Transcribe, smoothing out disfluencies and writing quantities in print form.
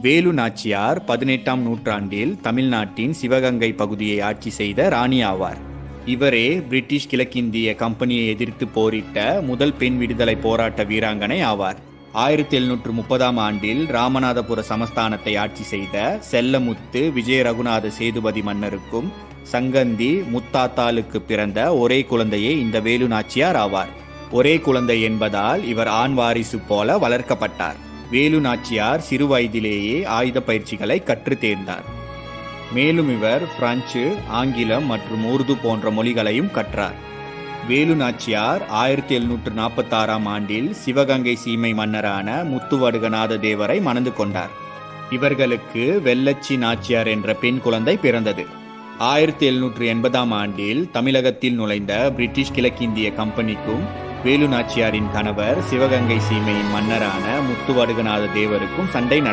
வேலு நாச்சியார் 18ஆம் நூற்றாண்டில் தமிழ்நாட்டின் சிவகங்கை பகுதியை ஆட்சி செய்த ராணி ஆவார். இவரே பிரிட்டிஷ் கிழக்கிந்திய கம்பெனியை எதிர்த்து போரிட்ட முதல் பெண் விடுதலை போராட்ட வீராங்கனை ஆவார். 1730ஆம் ஆண்டில் ராமநாதபுர சமஸ்தானத்தை ஆட்சி செய்த செல்லமுத்து விஜய ரகுநாத சேதுபதி மன்னருக்கும் சங்கந்தி முத்தாத்தாளுக்கு பிறந்த ஒரே குழந்தையே இந்த வேலு நாச்சியார் ஆவார். ஒரே குழந்தை என்பதால் இவர் ஆண் வாரிசு போல வளர்க்கப்பட்டார். வேலு நாச்சியார் சிறு வயதிலேயே ஆயுத பயிற்சிகளை கற்று தேர்ந்தார். மேலும் இவர் பிரெஞ்சு, ஆங்கிலம் மற்றும் உருது போன்ற மொழிகளையும் கற்றார். வேலு நாச்சியார் 1746ஆம் ஆண்டில் சிவகங்கை சீமை மன்னரான முத்துவடுகநாத தேவரை மணந்து கொண்டார். இவர்களுக்கு வெள்ளச்சி நாச்சியார் என்ற பெண் குழந்தை பிறந்தது. 1780ஆம் ஆண்டில் தமிழகத்தில் நுழைந்த பிரிட்டிஷ் கிழக்கிந்திய கம்பெனிக்கும் வேலு நாச்சியாரின் கணவர் சிவகங்கை சீமையின் மன்னரான முத்துவடுகநாத தேவருக்கும் சண்டை நடந்தது.